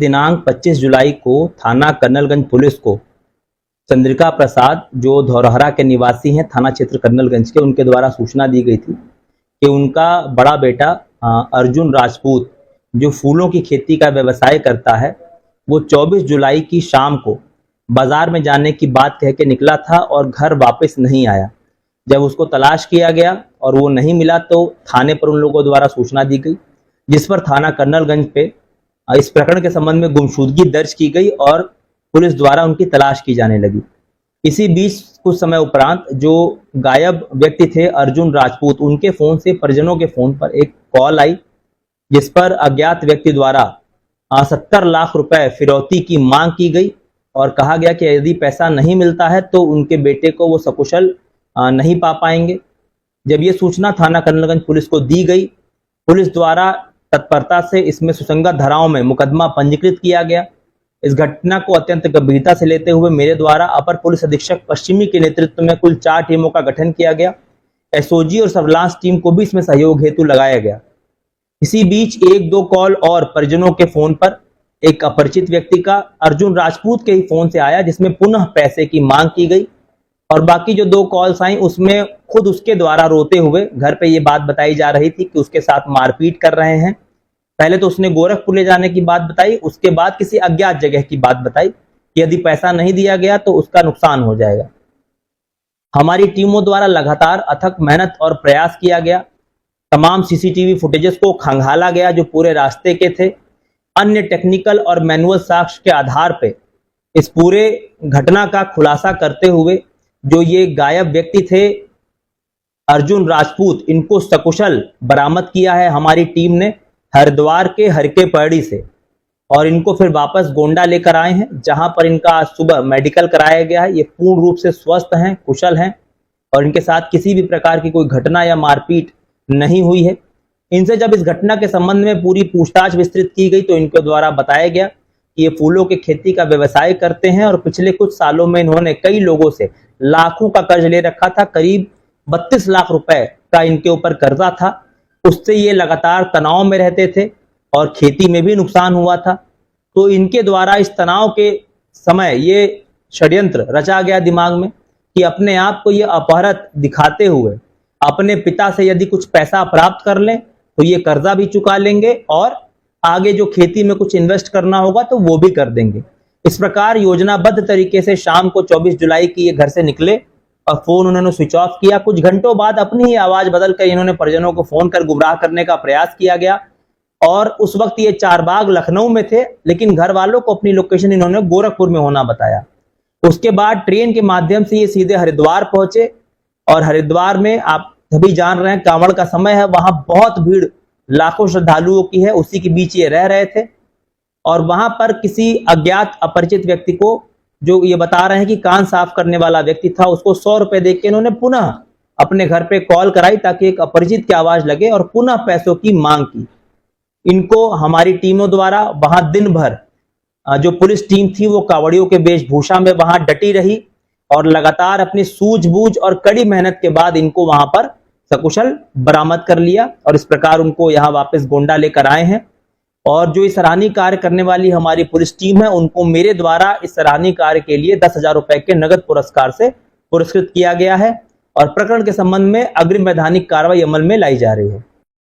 दिनांक 25 जुलाई को थाना कर्नलगंज पुलिस को चंद्रिका प्रसाद जो धौरहरा के निवासी हैं थाना क्षेत्र कर्नलगंज के, उनके द्वारा सूचना दी गई थी कि उनका बड़ा बेटा अर्जुन राजपूत जो फूलों की खेती का व्यवसाय करता है, वो 24 जुलाई की शाम को बाजार में जाने की बात कह के निकला था और घर वापस नहीं आया। जब उसको तलाश किया गया और वो नहीं मिला तो थाने पर उन लोगों द्वारा सूचना दी गई, जिस पर थाना कर्नलगंज पे इस प्रकरण के संबंध में गुमशुदगी दर्ज की गई और पुलिस द्वारा उनकी तलाश की जाने लगी। इसी बीच कुछ समय उपरांत जो गायब व्यक्ति थे अर्जुन राजपूत, उनके फोन से परिजनों के फोन पर एक कॉल आई, जिस पर अज्ञात व्यक्ति द्वारा 70 लाख रुपए फिरौती की मांग की गई और कहा गया कि यदि पैसा नहीं मिलता है तो उनके बेटे को वो सकुशल नहीं पा पाएंगे। जब ये सूचना थाना कर्नलगंज पुलिस को दी गई, पुलिस द्वारा तत्परता से इसमें सुसंगत धाराओं में मुकदमा पंजीकृत किया गया। इस घटना को अत्यंत गंभीरता से लेते हुए मेरे द्वारा अपर पुलिस अधीक्षक पश्चिमी के नेतृत्व में कुल 4 टीमों का गठन किया गया। एसओजी और सर्विलांस टीम को भी इसमें सहयोग हेतु लगाया गया। इसी बीच 1-2 कॉल और परिजनों के फोन पर एक अपरिचित व्यक्ति का अर्जुन राजपूत के ही फोन से आया, जिसमें पुनः पैसे की मांग की गई और बाकी जो 2 कॉल्स आई उसमें खुद उसके द्वारा रोते हुए घर पे ये बात बताई जा रही थी कि उसके साथ मारपीट कर रहे हैं। पहले तो उसने गोरखपुर ले जाने की बात बताई, उसके बाद किसी अज्ञात जगह की बात बताई कि यदि पैसा नहीं दिया गया तो उसका नुकसान हो जाएगा। हमारी टीमों द्वारा लगातार अथक मेहनत और प्रयास किया गया। तमाम सीसीटीवी फुटेजेस को खंगाला गया जो पूरे रास्ते के थे। अन्य टेक्निकल और मैनुअल साक्ष्य के आधार पे इस पूरे घटना का खुलासा करते हुए जो ये गायब व्यक्ति थे अर्जुन राजपूत, इनको सकुशल बरामद किया है हमारी टीम ने हरिद्वार के हरके पैड़ी से, और इनको फिर वापस गोंडा लेकर आए हैं, जहां पर इनका आज सुबह मेडिकल कराया गया है। ये पूर्ण रूप से स्वस्थ हैं, कुशल हैं और इनके साथ किसी भी प्रकार की कोई घटना या मारपीट नहीं हुई है। इनसे जब इस घटना के संबंध में पूरी पूछताछ विस्तृत की गई तो इनके द्वारा बताया गया कि ये फूलों की खेती का व्यवसाय करते हैं और पिछले कुछ सालों में इन्होंने कई लोगों से लाखों का कर्ज ले रखा था। करीब 32 लाख रुपए का इनके ऊपर कर्जा था। उससे ये लगातार तनाव में रहते थे और खेती में भी नुकसान हुआ था। तो इनके द्वारा इस तनाव के समय ये षड्यंत्र रचा गया दिमाग में कि अपने आप को ये अपहरत दिखाते हुए अपने पिता से यदि कुछ पैसा प्राप्त कर लें तो ये कर्जा भी चुका लेंगे और आगे जो खेती में कुछ इन्वेस्ट करना होगा तो वो भी कर देंगे। इस प्रकार योजनाबद्ध तरीके से शाम को 24 जुलाई की ये घर से निकले और फोन उन्होंने स्विच ऑफ किया। कुछ घंटों बाद अपनी ही आवाज बदलकर इन्होंने परिजनों को फोन कर गुमराह करने का प्रयास किया गया और उस वक्त ये चारबाग लखनऊ में थे, लेकिन घर वालों को अपनी लोकेशन इन्होंने गोरखपुर में होना बताया। उसके बाद ट्रेन के माध्यम से ये सीधे हरिद्वार पहुंचे और हरिद्वार में आप सभी जान रहे हैं कांवड़ का समय है, वहां बहुत भीड़ लाखों श्रद्धालुओं की है, उसी के बीच ये रह रहे थे और वहां पर किसी अज्ञात अपरिचित व्यक्ति को, जो ये बता रहे हैं कि कान साफ करने वाला व्यक्ति था, उसको 100 रुपए देके इन्होंने पुनः अपने घर पे कॉल कराई ताकि एक अपरिचित की आवाज लगे और पुनः पैसों की मांग की। इनको हमारी टीमों द्वारा वहां दिन भर जो पुलिस टीम थी वो कांवड़ियों के वेशभूषा में वहां डटी रही और लगातार अपनी सूझबूझ और कड़ी मेहनत के बाद इनको वहां पर सकुशल बरामद कर लिया और इस प्रकार उनको यहाँ वापस गोंडा लेकर आए हैं। और जो इस सराहनीय कार्य करने वाली हमारी पुलिस टीम है उनको मेरे द्वारा इस सराहनीय कार्य के लिए 10,000 रुपए के नगद पुरस्कार से पुरस्कृत किया गया है और प्रकरण के संबंध में अग्रिम वैधानिक कार्रवाई अमल में लाई जा रही है।